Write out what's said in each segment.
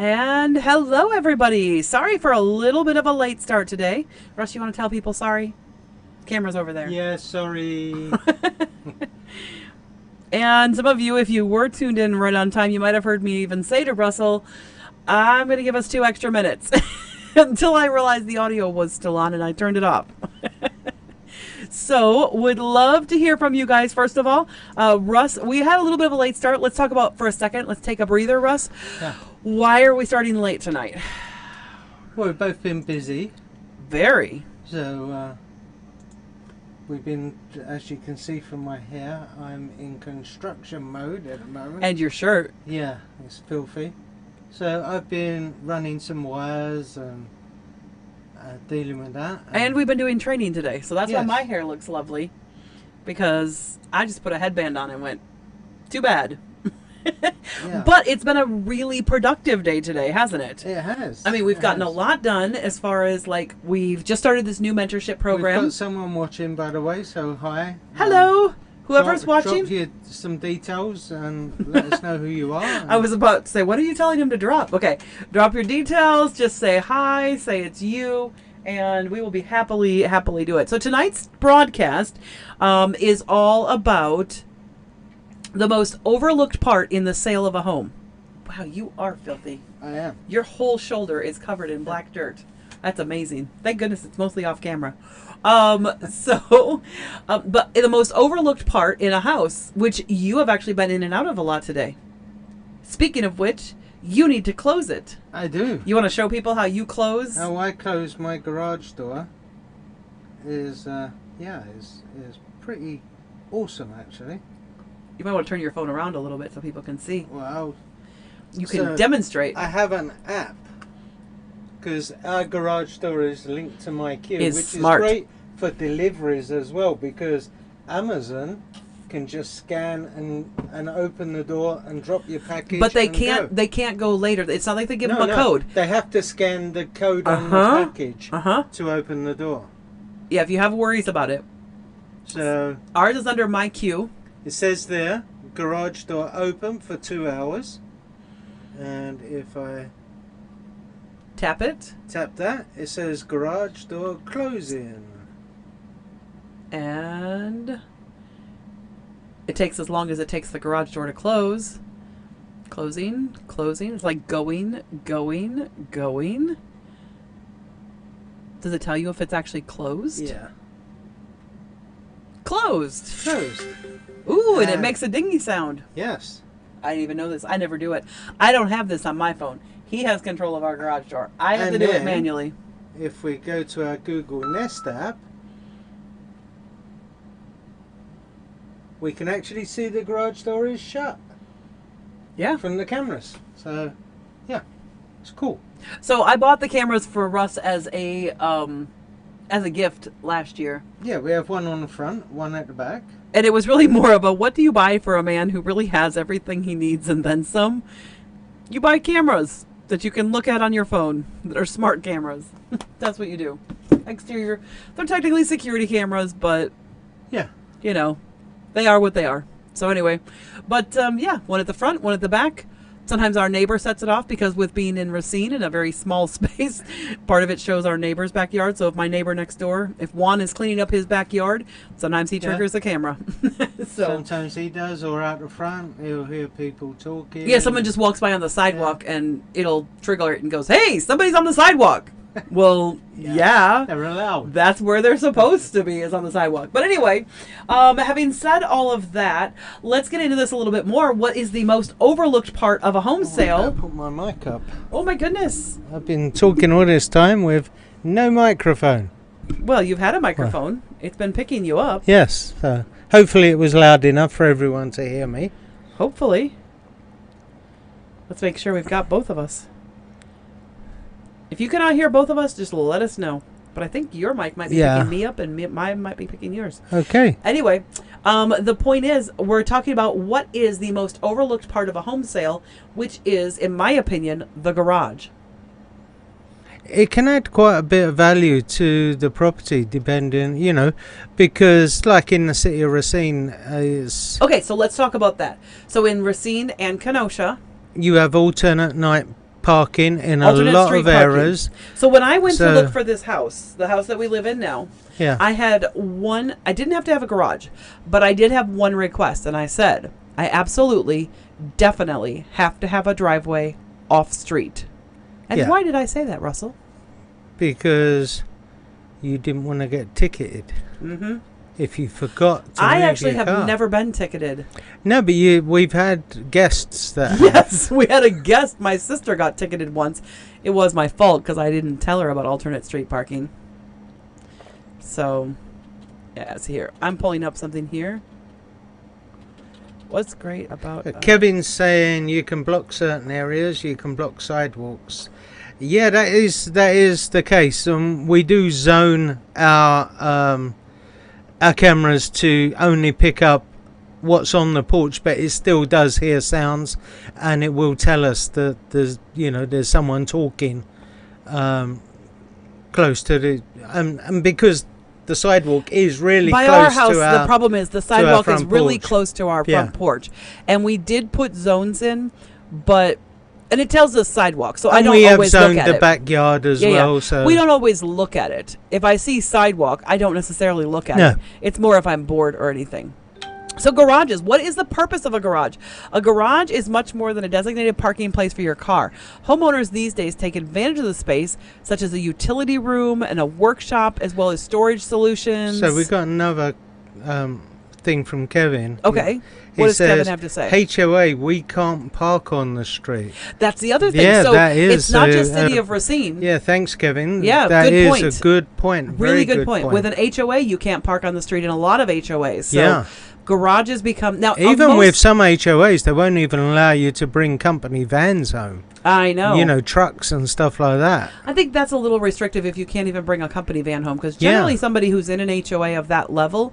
And hello, everybody. Sorry for a little bit of a late start today. Russ, you want to tell people sorry? Camera's over there. Yeah, sorry. And some of you, if you were tuned in right on time, you might have heard me even say to Russell, I'm going to give us 2 extra minutes until I realized the audio was still on and I turned it off. So, would love to hear from you guys, first of all. Russ, we had a little bit of a late start. Let's talk about, for a second, let's take a breather, Russ. Yeah. Why are we starting late tonight? Well, we've both been busy. Very. So, we've been, as you can see from my hair, I'm in construction mode at the moment. And your shirt. Yeah, it's filthy. So, I've been running some wires and dealing with that. And we've been doing training today, so that's why Yes. my hair looks lovely. Because I just put a headband on and went, too bad. Yeah. But it's been a really productive day today, hasn't it? It has. I mean, we've It gotten a has. lot done as far as, like, we've just started this new mentorship We've program. got someone watching, by the way, so hi. Hello! Whoever's watching. Drop you some details and let us know who you are. I was about to say, what are you telling him to drop? Okay, drop your details, just say hi, say it's you, and we will be happily do it. So tonight's broadcast is all about the most overlooked part in the sale of a home. Wow, you are filthy. I am. Your whole shoulder is covered in black dirt. That's amazing. Thank goodness it's mostly off camera. But the most overlooked part in a house, which you have actually been in and out of a lot today. Speaking of which, you need to close it. I do. You want to show people how you close? How I close my garage door is pretty awesome, actually. You might want to turn your phone around a little bit so people can see. Well, You can so demonstrate. I have an app because our garage door is linked to my queue, It's which smart. is great for deliveries as well because Amazon can just scan and open the door and drop your package. But they and can't. go. They can't go later. It's not like they give No, them a no, code. They have to scan the code on Uh-huh. the package Uh-huh. to open the door. Yeah, if you have worries about it. So Ours is under my queue. it says there, garage door open for 2 hours. And if I Tap it, tap that, it says garage door closing. and it takes as long as it takes the garage door to close. Closing, closing. It's like going, going, going. Does it tell you if it's actually closed? Yeah. Closed. Closed. Ooh, and it Ah. makes a dingy sound. Yes. I didn't even know this. I never do it. I don't have this on my phone. He has control of our garage door. I have And to do it then- manually. If we go to our Google Nest app, we can actually see the garage door is shut Yeah. from the cameras. So, yeah, it's cool. So I bought the cameras for Russ as a gift last year. Yeah, we have one on the front, one at the back. And it was really more of a, what do you buy for a man who really has everything he needs and then some? You buy cameras that you can look at on your phone that are smart cameras. That's what you do. Exterior. They're technically security cameras, but, Yeah. you know, they are what they are. So anyway, but yeah, one at the front, one at the back. Sometimes our neighbor sets it off because with being in Racine in a very small space, part of it shows our neighbor's backyard. So if my neighbor next door, if Juan is cleaning up his backyard, sometimes he triggers the camera. So Sometimes he does, or out the front, he'll hear people talking. yeah, someone just walks by on the sidewalk and it'll trigger it and goes, "Hey, somebody's on the sidewalk." Well, yeah. They're allowed. That's where they're supposed to be, is on the sidewalk. But anyway, having said all of that, let's get into this a little bit more. What is the most overlooked part of a home I sale? put my mic up. Oh my goodness. I've been talking all this time with no microphone. Well, you've had a microphone. It's been picking you up. Yes, so hopefully it was loud enough for everyone to hear me. Hopefully. Let's make sure we've got both of us. If you cannot hear both of us, just let us know. But I think your mic might be picking me up and mine might be picking yours. Okay. Anyway, the point is, we're talking about what is the most overlooked part of a home sale, which is, in my opinion, the garage. It can add quite a bit of value to the property, depending, you know, because like in the city of Racine, is Okay, so let's talk about that. So in Racine and Kenosha, you have alternate night parking in a Alternate lot street of parking. areas. So when I went to So- look for this house, the house that we live in now, Yeah. I had one. I didn't have to have a garage, but I did have one request, and I said I absolutely, definitely have to have a driveway off street. And Yeah. why did I say that, Russell? Because you didn't want to get ticketed. Mm-hmm. If you forgot to I move actually your have car. never been ticketed. No, but we've had guests that have. Yes, we had a guest. My sister got ticketed once. It was my fault because I didn't tell her about alternate street parking. So, yeah, it's here. I'm pulling up something here. What's great about... Kevin's saying you can block certain areas, you can block sidewalks. Yeah, that is the case. We do zone our cameras to only pick up what's on the porch, but it still does hear sounds, and it will tell us that there's someone talking close to the and because the sidewalk is really by close our house, to our, the problem is the sidewalk is front really porch. close to our Yeah. front porch, and we did put zones in, and it tells us sidewalk, so I and don't we have always look zoned at the it. backyard as well. So we don't always look at it. If I see sidewalk, I don't necessarily look at No. it. It's more if I'm bored or anything. So garages, what is the purpose of a garage? A garage is much more than a designated parking place for your car. Homeowners these days take advantage of the space, such as a utility room and a workshop, as well as storage solutions. So we got another thing from Kevin. Okay. He What does Kevin says, have to say? HOA, we can't park on the street. That's the other thing. Yeah, so that is, it's not just City uh, of Racine. Yeah, thanks, Kevin. Yeah, that good is point. a good point. Really Very good point. With an HOA, you can't park on the street in a lot of HOAs. So Yeah. garages become now Even with some HOAs, they won't even allow you to bring company vans home. I know. You know, trucks and stuff like that. I think that's a little restrictive if you can't even bring a company van home, because Yeah. generally somebody who's in an HOA of that level,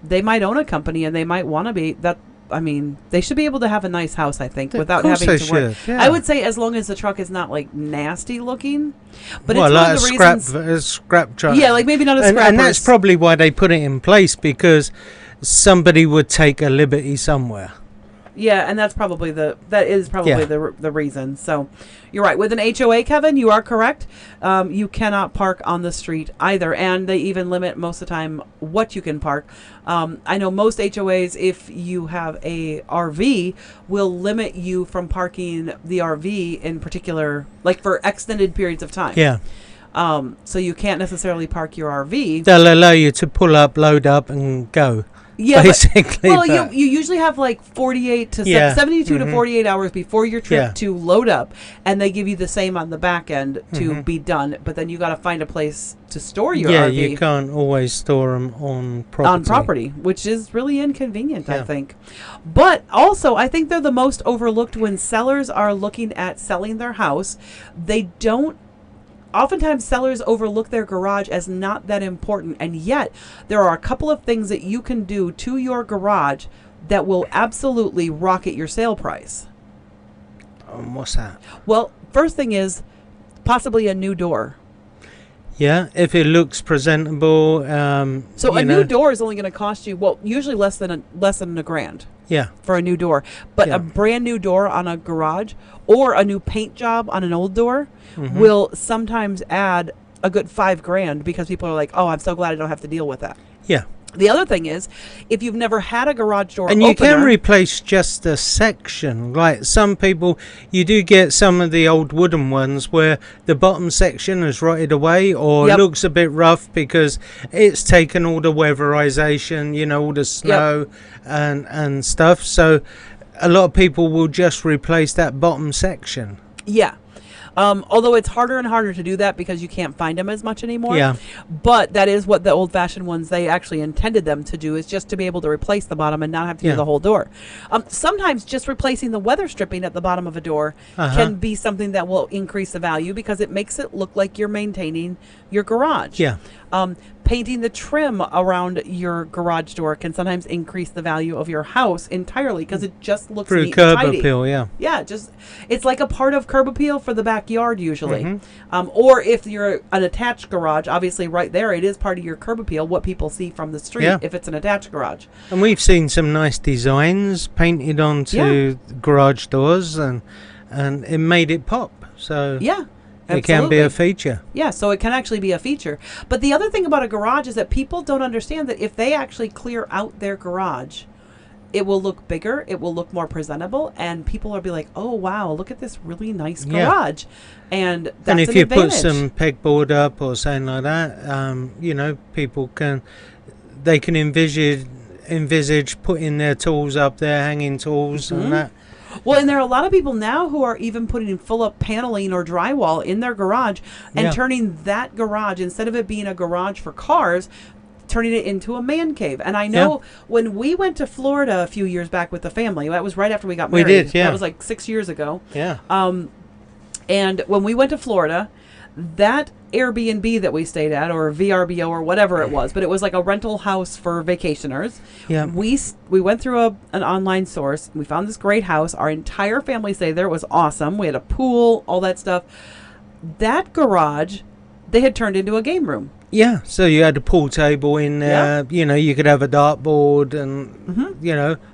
they might own a company and they might want to be that. I mean, they should be able to have a nice house, I think, without course having they to work. should, yeah. I would say as long as the truck is not like nasty looking, but Well, it's like one of the reasons. a scrap truck. Yeah, like maybe not a scrapper. and that's probably why they put it in place, because somebody would take a liberty somewhere. Yeah, and that's probably the reason. So, you're right. With an HOA, Kevin, you are correct. You cannot park on the street either, and they even limit most of the time what you can park. I know most HOAs, if you have a RV, will limit you from parking the RV in particular, like for extended periods of time. Yeah. So you can't necessarily park your RV. They'll allow you to pull up, load up, and go. Yeah, basically. well, you usually have like 48 to 72 to 48 hours before your trip to load up, and they give you the same on the back end to be done. But then you got to find a place to store your RV. You can't always store them on property. Which is really inconvenient, I think. But also, I think they're the most overlooked when sellers are looking at selling their house. They don't. Oftentimes, sellers overlook their garage as not that important, and yet there are a couple of things that you can do to your garage that will absolutely rocket your sale price. What's that? Well, first thing is possibly a new door. Yeah, if it looks presentable. So a new door is only going to cost you, well, usually less than a grand. Yeah. For a new door. But a brand new door on a garage or a new paint job on an old door will sometimes add a good $5,000 because people are like, oh, I'm so glad I don't have to deal with that. Yeah. The other thing is, if you've never had a garage door and opener, you can replace just a section. Like some people, you do get some of the old wooden ones where the bottom section is rotted away or looks a bit rough because it's taken all the weatherization, you know, all the snow and stuff. So a lot of people will just replace that bottom section. Yeah. Although it's harder and harder to do that because you can't find them as much anymore. Yeah. But that is what the old-fashioned ones, they actually intended them to do, is just to be able to replace the bottom and not have to do the whole door. Sometimes just replacing the weather stripping at the bottom of a door can be something that will increase the value because it makes it look like you're maintaining your garage. Yeah. Painting the trim around your garage door can sometimes increase the value of your house entirely because it just looks through neat curb and tidy. appeal. Yeah, just it's like a part of curb appeal for the backyard usually. Or if you're an attached garage, obviously right there it is part of your curb appeal, what people see from the street if it's an attached garage. And we've seen some nice designs painted onto garage doors, and and it made it pop. So Yeah. it can be Absolutely. a feature. Yeah, so it can actually be a feature. But the other thing about a garage is that people don't understand that if they actually clear out their garage, it will look bigger, it will look more presentable, and people will be like, "Oh wow, look at this really nice Yeah. garage." And that's And if an you advantage. put some pegboard up or something like that, people can envisage putting their tools up there, hanging tools Mhm. and that. Well, and there are a lot of people now who are even putting full up paneling or drywall in their garage and Yeah. turning that garage, instead of it being a garage for cars, turning it into a man cave. And I know when we went to Florida a few years back with the family, that was right after we got We married. did, yeah. That was like 6 years ago. Yeah. And when we went to Florida, that Airbnb that we stayed at, or VRBO or whatever it was, but it was like a rental house for vacationers. Yeah. We went through an online source. We found this great house. Our entire family stayed there. It was awesome. We had a pool, all that stuff. That garage, they had turned into a game room. Yeah, so you had a pool table in there. You could have a dartboard and,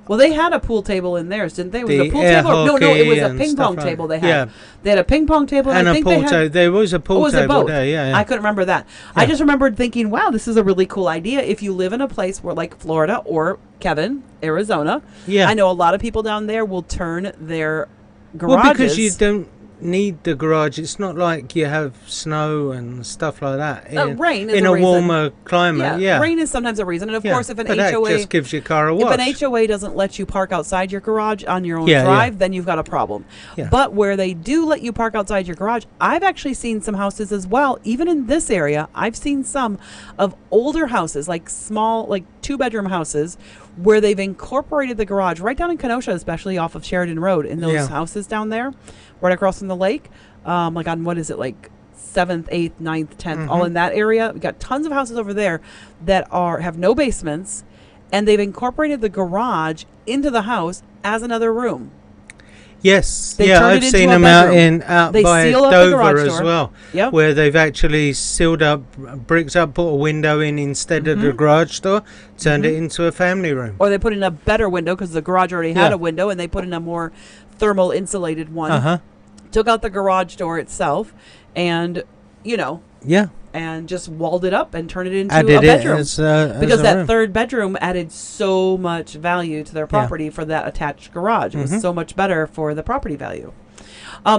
Well, they had a pool table in theirs, didn't they? Was it The a pool air table? No, it hockey was a and ping stuff pong like table they that. had. Yeah. They had a ping pong table, and I a think pool they had... table. There was a pool was it table both? there, yeah. I couldn't remember that. I Yeah. just remembered thinking, wow, this is a really cool idea. If you live in a place where, like Florida or Kevin, Arizona, Yeah. I know a lot of people down there will turn their Well, garages. because you don't need the garage. It's not like you have snow and stuff like that rain is in a a reason. warmer climate. Yeah, rain is sometimes a reason, and of Yeah, course, if an but that HOA just gives your car a if wash. an HOA doesn't let you park outside your garage on your own Yeah, drive, then you've got a problem. Yeah. But where they do let you park outside your garage, I've actually seen some houses as well. Even in this area, I've seen some of older houses, like small, like 2-bedroom houses, where they've incorporated the garage right down in Kenosha, especially off of Sheridan Road, in those Yeah. houses down there, right across from the lake. Like on, what is it, like 7th, 8th, 9th, 10th, all Mhm. in that area. We've got tons of houses over there that have no basements, and they've incorporated the garage into the house as another room. Yes, They yeah, turn it I've into seen a them bedroom. out They by seal up the Dover garage as door. well, Yep. where they've actually sealed up, bricked up, put a window in instead of the garage door, turned it into a family room. Or they put in a better window because the garage already had Yeah. a window, and they put in a more thermal insulated one. Uh-huh. Took out the garage door itself, and Yeah, and just walled it up and turned it into added a bedroom. it as Because a that room. third bedroom added so much value to their property for that attached garage. It was so much better for the property value.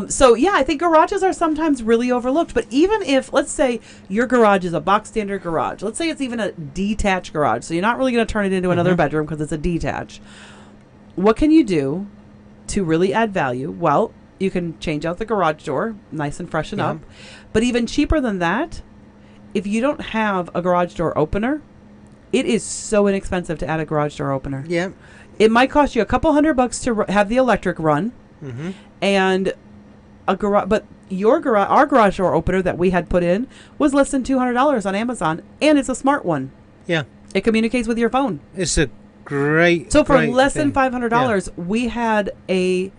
So yeah, I think garages are sometimes really overlooked. But even if, let's say, your garage is a box standard garage, let's say it's even a detached garage, so you're not really going to turn it into another bedroom because it's a detached. What can you do to really add value? Well, you can change out the garage door, nice and freshen Yeah. up. But even cheaper than that, if you don't have a garage door opener, it is so inexpensive to add a garage door opener. Yeah. It might cost you a couple $100 to have the electric run, Mm-hmm. and a garage. But our garage door opener that we had put in was less than $200 on Amazon, and it's a smart one. Yeah. It communicates with your phone. It's a great. So for great less thing. than $500, we had a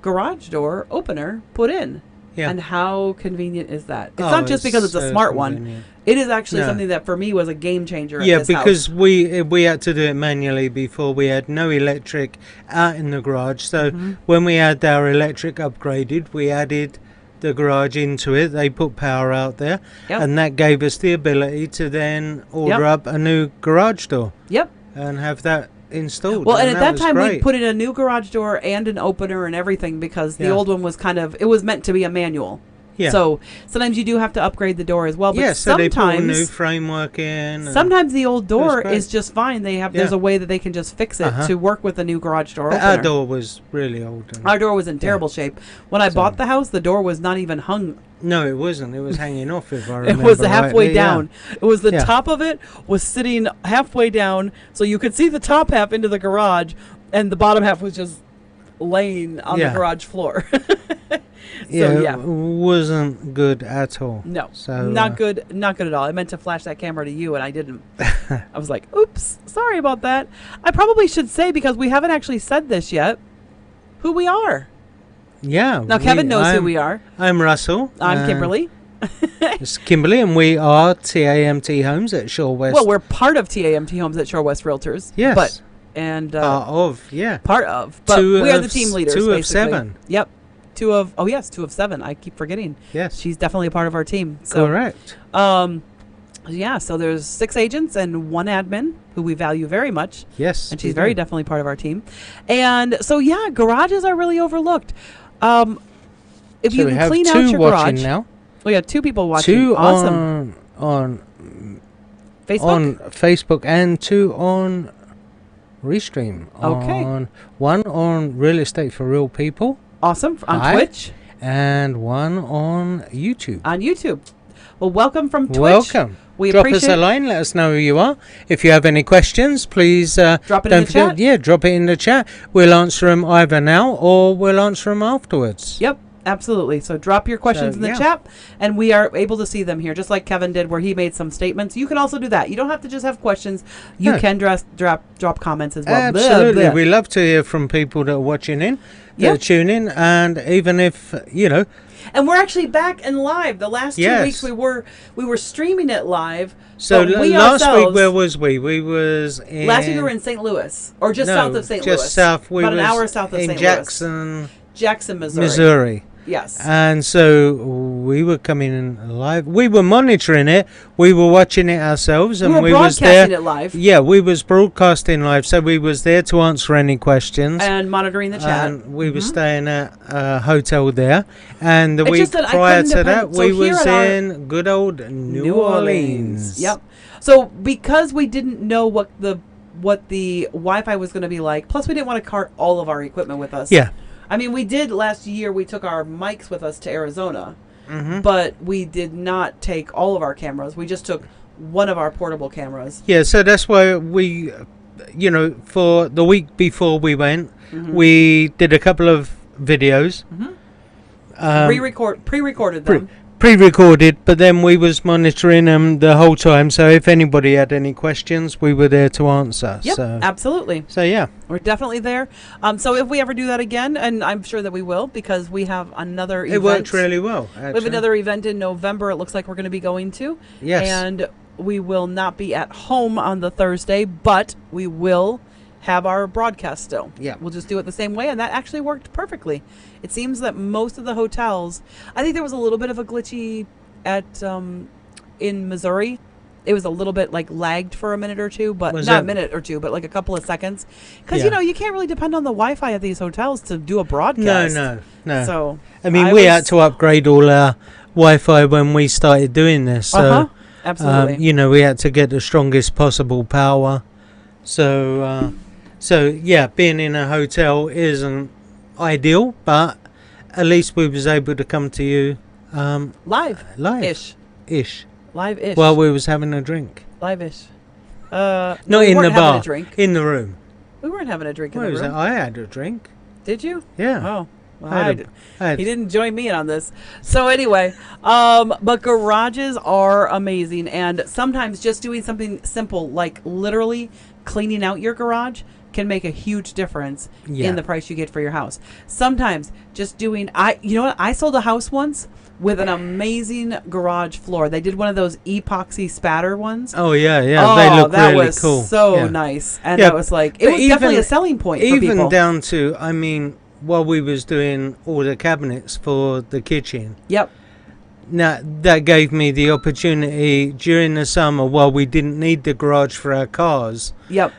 garage door opener put in. Yeah. And how convenient is that? It's Oh, not just because it's a so smart one. convenient. It is actually No. something that for me was a game changer. Yeah, at this because house. we had to do it manually before. We had no electric out in the garage. So Mm-hmm. when we had our electric upgraded, we added the garage into it. They put power out there, Yep. and that gave us the ability to then order up a new garage door Yep. and have that installed. Well, and at that was time we great. put in a new garage door and an opener and everything because the Yeah. old one was it was meant to be a manual. Yeah. So sometimes you do have to upgrade the door as well. But yeah, so they put a new sometimes, framework in. and- sometimes the old door great. is just fine. There's Yeah. a way that they can just fix it Uh-huh. to work with a new garage door But opener. our door was really old. and- Our door was in terrible shape. When I So- bought the house, the door was not even hung. No, it wasn't. It was hanging off, if I It remember was halfway rightly, yeah. down. It was the Yeah. top of it was sitting halfway down, so you could see the top half into the garage, and the bottom half was just laying on Yeah. the garage floor. Yeah, it wasn't good at all. No, So, not good at all. I meant to flash that camera to you, and I didn't. I was like, oops, sorry about that. I probably should say, because we haven't actually said this yet, who we are. Yeah. Now, Kevin knows who we are. I'm Russell. I'm Kimberly. It's Kimberly, and we are TAMT Homes at Shore West. Well, we're part of TAMT Homes at Shore West Realtors. Yes. But, part of, yeah. part of. But Two we are of the team leaders, two of basically. seven. Yep. two of 7. I keep forgetting. Yes. She's definitely a part of our team. So, correct. Yeah, so there's 6 agents and 1 admin who we value very much. Yes. And she's very definitely part of our team. And so, yeah, garages are really overlooked. If you can clean out your garage. Now. We have 2 people watching. 2 awesome. on Facebook? On Facebook and 2 on Restream. Okay. 1 on Real Estate for Real People. Awesome. On Twitch. And 1 on YouTube. On YouTube. Well, welcome from Twitch. Welcome. We drop appreciate us a line. Let us know who you are. If you have any questions, please drop it in the chat. Yeah, drop it in the chat. We'll answer them either now or we'll answer them afterwards. Yep, absolutely. So drop your questions in the chat, and we are able to see them here, just like Kevin did, where he made some statements. You can also do that. You don't have to just have questions. You can drop comments as well. Absolutely. Blah, blah. We love to hear from people that are watching in, that are tuning in, and even if, And we're actually back and live. The last 2 weeks we were streaming it live. So last week, where was we? We was in... Last week we were in St. Louis, or just south of St. Louis. Just south. About an hour south of St. Louis. Jackson, Missouri. Yes. And so we were coming in live. We were monitoring it. We were watching it ourselves, and we were broadcasting it live. Yeah, we was broadcasting live, so we was there to answer any questions and monitoring the chat. And we were staying at a hotel there, and the week prior to that, we was in good old New Orleans. Yep. So because we didn't know what the Wi-Fi was going to be like, plus we didn't want to cart all of our equipment with us. Yeah. I mean, we did last year. We took our mics with us to Arizona, but we did not take all of our cameras. We just took one of our portable cameras. Yeah, so that's why we, for the week before we went, we did a couple of videos. Pre-recorded them. Pre-recorded, but then we was monitoring them the whole time. So if anybody had any questions, we were there to answer. Yep, so, absolutely. So yeah, we're definitely there. So if we ever do that again, and I'm sure that we will, because we have another event. It worked really well. Actually. We have another event in November. It looks like we're going to be going to. Yes. And we will not be at home on the Thursday, but we will have our broadcast still. Yeah. We'll just do it the same way, and that actually worked perfectly. It seems that most of the hotels, I think there was a little bit of a glitchy at in Missouri. It was a little bit like lagged for a minute or two, but not a minute or two, but like a couple of seconds. Because, you can't really depend on the Wi-Fi at these hotels to do a broadcast. No. So, I mean, we had to upgrade all our Wi-Fi when we started doing this. So, absolutely. We had to get the strongest possible power. So, being in a hotel isn't ideal, but at least we was able to come to you live-ish. While we was having a drink. Live-ish. Not in the bar. In the room. We weren't having a drink in the room. I had a drink. Did you? Yeah. Oh. Well, he didn't join me in on this. So anyway, but garages are amazing, and sometimes just doing something simple like literally cleaning out your garage can make a huge difference in the price you get for your house. Sometimes just doing I sold a house once with an amazing garage floor. They did one of those epoxy spatter ones. Oh yeah. They look really cool. So nice, and that was like it was definitely a selling point. For people. Even down to while we was doing all the cabinets for the kitchen. Yep. Now that gave me the opportunity during the summer while we didn't need the garage for our cars. Yep.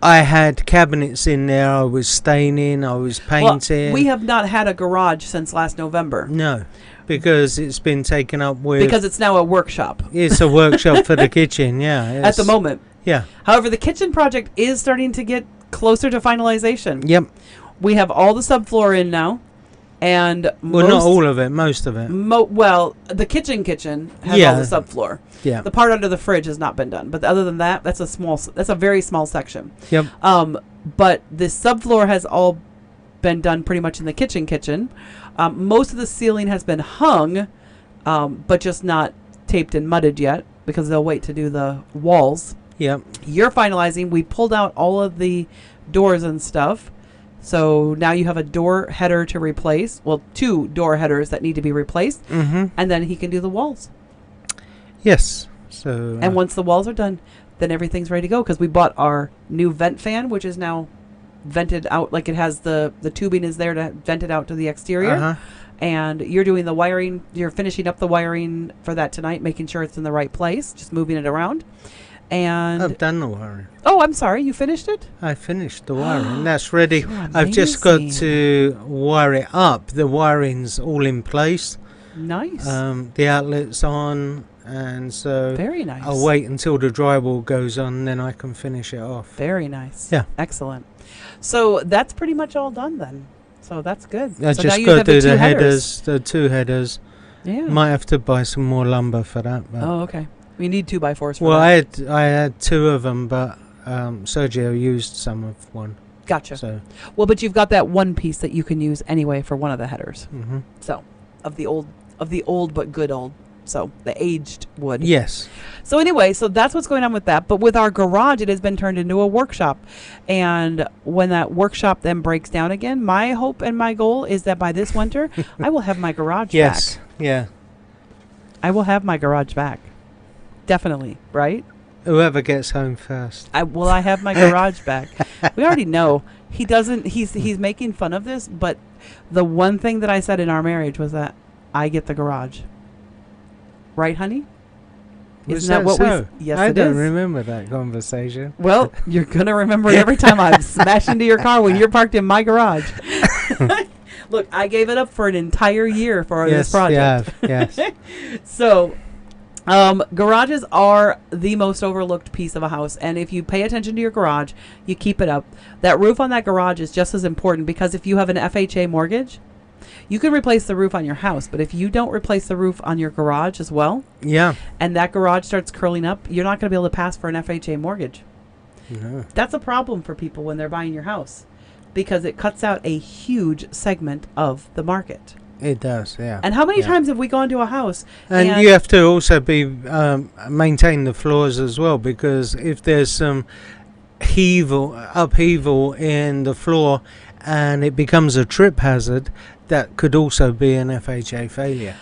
I had cabinets in there. I was staining. I was painting. Well, we have not had a garage since last November. No, because it's been taken up with. Because it's now a workshop. It's a workshop for the kitchen. Yeah. At the moment. Yeah. However, the kitchen project is starting to get closer to finalization. Yep. We have all the subfloor in now, and not all of it, most of it. The kitchen has all the subfloor. Yeah. The part under the fridge has not been done, but other than that, that's a very small section. Yep. But the subfloor has all been done pretty much in the kitchen. Most of the ceiling has been hung, but just not taped and mudded yet because they'll wait to do the walls. Yep. You're finalizing. We pulled out all of the doors and stuff. So now you have a door header to replace. Well, 2 door headers that need to be replaced. Mm-hmm. And then he can do the walls. Yes. So. And once the walls are done, then everything's ready to go because we bought our new vent fan, which is now vented out, like it has the tubing is there to vent it out to the exterior. Uh-huh. And you're doing the wiring, you're finishing up the wiring for that tonight, making sure it's in the right place, just moving it around. And I've done the wiring. oh, I'm sorry, you finished it? I finished the wiring. That's ready. You're I've just got amazing. to wire it up. The wiring's all in place. Nice. The outlet's on, and so Very nice. I'll wait until the drywall goes on, then I can finish it off. Very nice. Yeah. Excellent. So that's pretty much all done then. So that's good. I so now just you got have to do two the headers, the 2 headers. Yeah. Might have to buy some more lumber for that. But Oh, okay. We need 2x4s for well, that. I had 2 of them, but Sergio used some of one. Gotcha. So Well, but you've got that one piece that you can use anyway for one of the headers. mhm. So, of the old but good old. So, the aged wood. Yes. So anyway, so that's what's going on with that. But with our garage, it has been turned into a workshop. And when that workshop then breaks down again, my hope and my goal is that by this winter, I will have my garage Yes. back. Yeah. I will have my garage back. Definitely, right? Whoever gets home first. I have my garage back. We already know. He doesn't he's making fun of this, but the one thing that I said in our marriage was that I get the garage. Right, honey? Was Isn't that what so? we Yes, I it don't is. remember that conversation. Well, you're going to remember it every time I smash into your car when you're parked in my garage. Look, I gave it up for an entire year for this project. Yes. So, garages are the most overlooked piece of a house. And if you pay attention to your garage, you keep it up. That roof on that garage is just as important, because if you have an FHA mortgage, you can replace the roof on your house. But if you don't replace the roof on your garage as well, Yeah. and that garage starts curling up, you're not going to be able to pass for an FHA mortgage. No. That's a problem for people when they're buying your house, because it cuts out a huge segment of the market. It does, yeah. And how many Yeah. times have we gone to a house And you have to also be maintain the floors as well, because if there's some upheaval in the floor and it becomes a trip hazard, that could also be an FHA failure.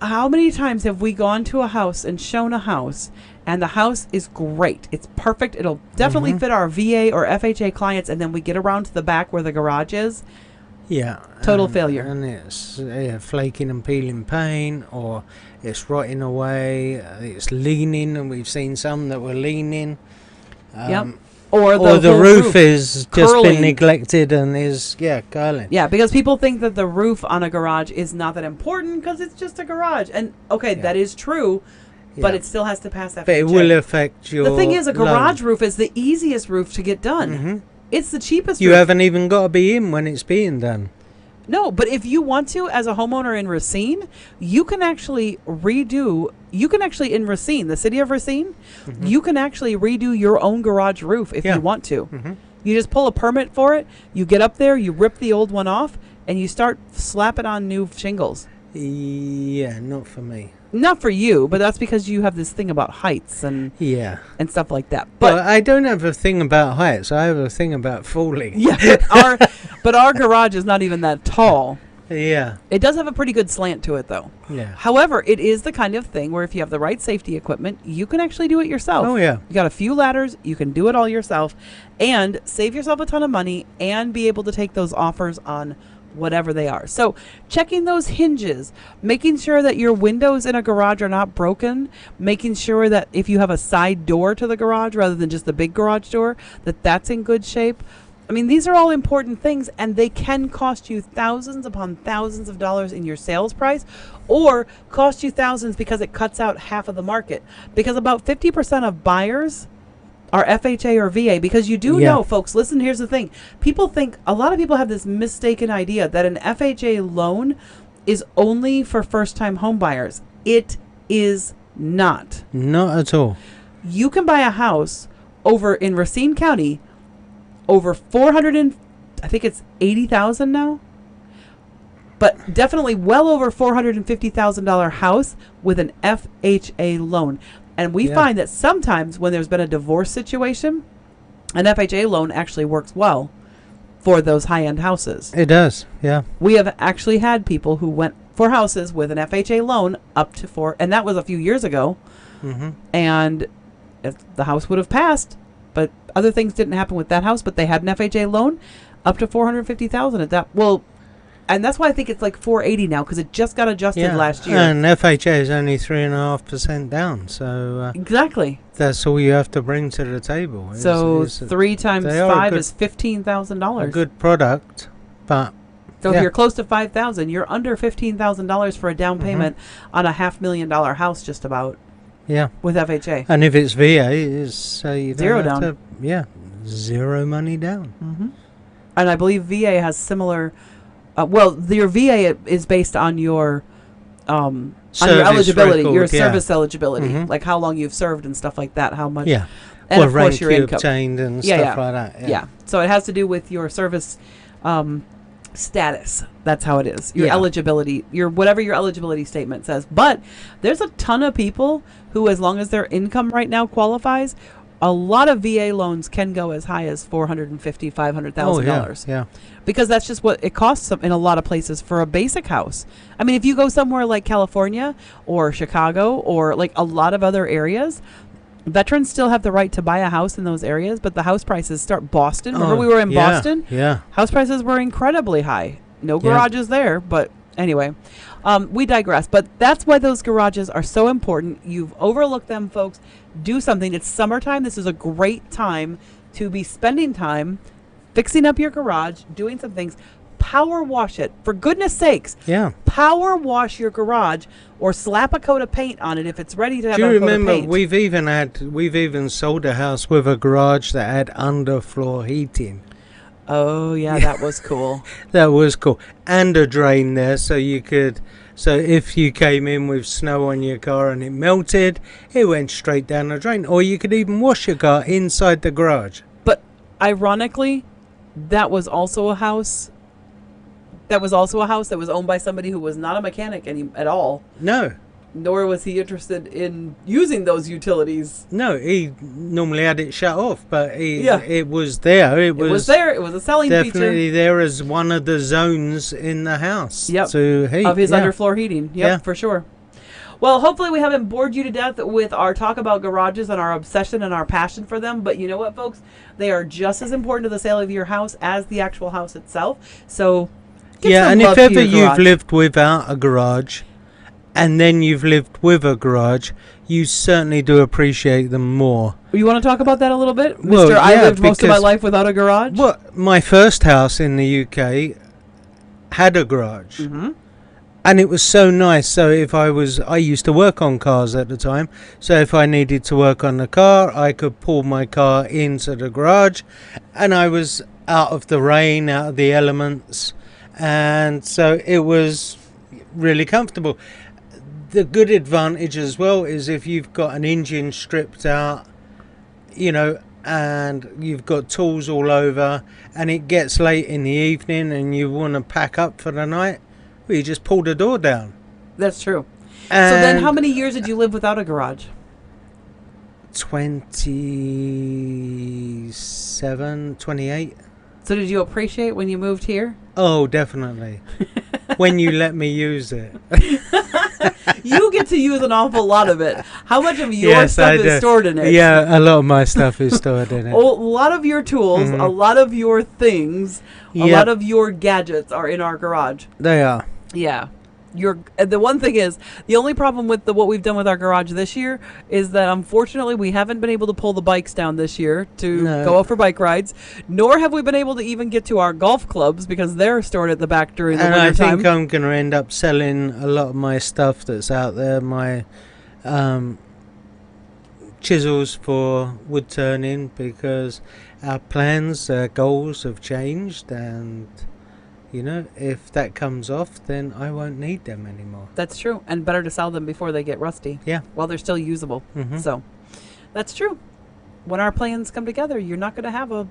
how many times have we gone to a house and shown a house, and the house is great, it's perfect, it'll definitely Mhm. fit our VA or FHA clients, and then we get around to the back where the garage is, Yeah. Total failure. And it's flaking and peeling paint, or it's rotting away, it's leaning, and we've seen some that were leaning. Yep. Or Or the whole roof is just curling. been neglected and is, curling. Yeah, because people think that the roof on a garage is not that important because it's just a garage. And, okay, Yeah. that is true, but Yeah. it still has to pass FHA. But it will affect your The thing is, a garage loan. roof is the easiest roof to get done. Mhm. It's the cheapest You roof. haven't even got to be in when it's being done. No, but if you want to, as a homeowner in Racine, you can actually in Racine, the city of Racine, you can actually redo your own garage roof if Yeah. you want to. Mm-hmm. You just pull a permit for it, you get up there, you rip the old one off, and you start slapping on new shingles. Yeah, not for me. Not for you, but that's because you have this thing about heights and Yeah. stuff like that. But But I don't have a thing about heights. I have a thing about falling. yeah, but our garage is not even that tall. Yeah. It does have a pretty good slant to it, though. Yeah. However, it is the kind of thing where if you have the right safety equipment, you can actually do it yourself. Oh, yeah. You got a few ladders, you can do it all yourself and save yourself a ton of money and be able to take those offers on whatever they are. So checking those hinges, making sure that your windows in a garage are not broken, making sure that if you have a side door to the garage rather than just the big garage door, that that's in good shape. I mean, these are all important things, and they can cost you thousands upon thousands of dollars in your sales price, or cost you thousands because it cuts out half of the market. Because about 50% of buyers are FHA or VA, because you do know, folks, listen, here's the thing. A lot of people have this mistaken idea that an FHA loan is only for first-time home buyers. It is not. Not at all. You can buy a house over in Racine County over I think it's 80,000 now, but definitely well over $450,000 house with an FHA loan. And we find that sometimes when there's been a divorce situation, an FHA loan actually works well for those high-end houses. It does, yeah. We have actually had people who went for houses with an FHA loan up to and that was a few years ago. Mm-hmm. And the house would have passed, but Other things didn't happen with that house, but they had an FHA loan up to $450,000 at that. Well, and that's why I think it's like $480 now, because it just got adjusted last year. And FHA is only 3.5% down, so exactly. That's all you have to bring to the table. So 3 times 5 is $15,000. A good product, but so if you're close to $5,000, you're under $15,000 for a down payment on a $500,000 house, just about. Yeah, with FHA. And if it's VA, it's you zero down. Zero money down. Mm-hmm. And I believe VA has similar. Your VA is based on your on your eligibility, your service eligibility, like how long you've served and stuff like that. How much? Yeah. And of course your income obtained and stuff like that. Yeah. So it has to do with your service status. That's how it is. Your eligibility, whatever your eligibility statement says. But there's a ton of people who, as long as their income right now qualifies, a lot of VA loans can go as high as $450,000, $500,000. Yeah. Because that's just what it costs in a lot of places for a basic house. I mean, if you go somewhere like California or Chicago or like a lot of other areas, veterans still have the right to buy a house in those areas, but the house prices start Boston. Remember we were in Boston? Yeah. House prices were incredibly high. No garages there, but anyway, we digress. But that's why those garages are so important. You've overlooked them, folks. Do something. It's summertime. This is a great time to be spending time fixing up your garage, doing some things. Power wash it, for goodness sakes. Yeah. Power wash your garage or slap a coat of paint on it if it's ready to have a coat of paint. Do you remember we've even sold a house with a garage that had underfloor heating. Oh yeah, that was cool. That was cool. And a drain there so if you came in with snow on your car and it melted, it went straight down the drain. Or you could even wash your car inside the garage. But ironically, that was also a house that was owned by somebody who was not a mechanic at all. No. Nor was he interested in using those utilities. No, he normally had it shut off, but it was there. It was there. It was a selling feature. Definitely there as one of the zones in the house. Yep. To heat. Of his underfloor heating. Yep, for sure. Well, hopefully we haven't bored you to death with our talk about garages and our obsession and our passion for them. But you know what, folks? They are just as important to the sale of your house as the actual house itself. So, and if ever you've lived without a garage, and then you've lived with a garage, you certainly do appreciate them more. You want to talk about that a little bit? Well, Mr. I lived most of my life without a garage. Well, my first house in the UK had a garage. Mm-hmm. And it was so nice. So I used to work on cars at the time. So if I needed to work on the car, I could pull my car into the garage. And I was out of the rain, out of the elements. And so it was really comfortable. The good advantage as well is if you've got an engine stripped out, and you've got tools all over and it gets late in the evening and you want to pack up for the night, well, you just pull the door down. That's true. And so then how many years did you live without a garage? 27, 28. So did you appreciate when you moved here? Oh, definitely. When you let me use it. You get to use an awful lot of it. How much of your stuff is stored in it? Yeah, a lot of my stuff is stored in it. A lot of your tools, a lot of your things, a lot of your gadgets are in our garage. They are. Yeah. The one thing is, the only problem with what we've done with our garage this year is that unfortunately we haven't been able to pull the bikes down this year to go out for bike rides, nor have we been able to even get to our golf clubs because they're stored at the back during the winter time. And I think I'm going to end up selling a lot of my stuff that's out there, my chisels for wood turning, because our plans, our goals have changed, and if that comes off, then I won't need them anymore. That's true. And better to sell them before they get rusty. Yeah. While they're still usable. Mm-hmm. So, that's true. When our plans come together, you're not going to have a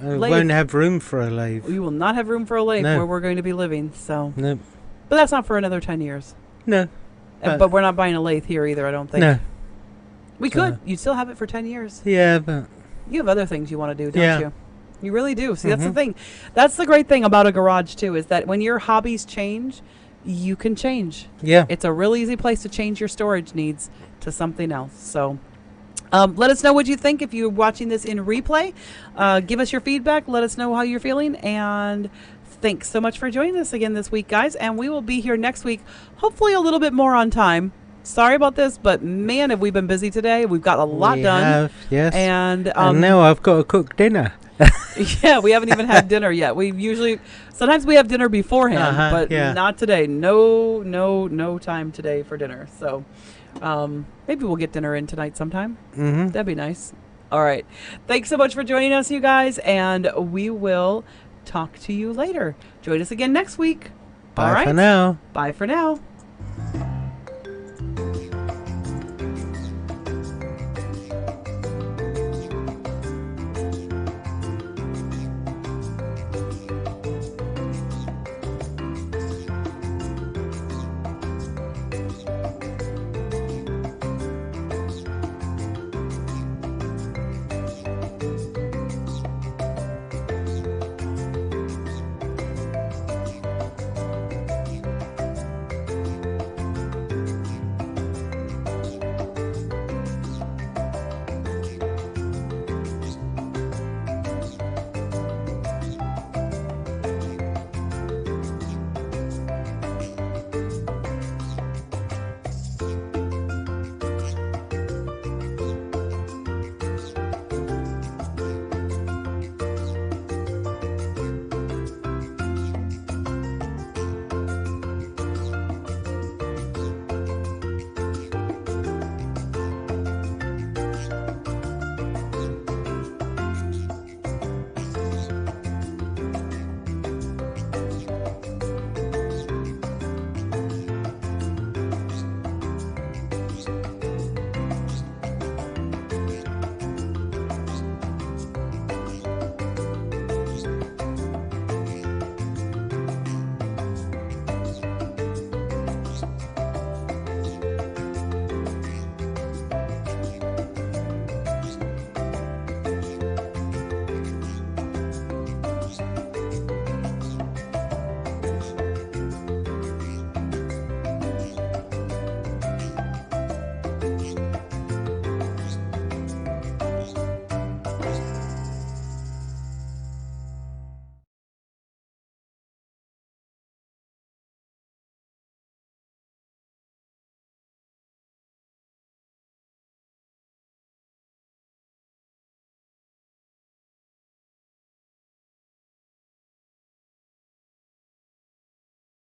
lathe. Won't have room for a lathe. We will not have room for a lathe where we're going to be living. So. No. But that's not for another 10 years. No. But we're not buying a lathe here either, I don't think. No. We could. You'd still have it for 10 years. Yeah, but... You have other things you want to do, don't you? You really do. See, that's the thing. That's the great thing about a garage, too, is that when your hobbies change, you can change. Yeah. It's a real easy place to change your storage needs to something else. So, Let us know what you think if you're watching this in replay. Give us your feedback. Let us know how you're feeling. And thanks so much for joining us again this week, guys. And we will be here next week, hopefully a little bit more on time. Sorry about this, but man, have we been busy today. We've got a lot done. Have, yes. And now I've got to cook dinner. Yeah, we haven't even had dinner yet. Sometimes we have dinner beforehand, but not today. No time today for dinner. So maybe we'll get dinner in tonight sometime. Mm-hmm. That'd be nice. All right. Thanks so much for joining us, you guys, and we will talk to you later. Join us again next week. Bye for now. Bye for now.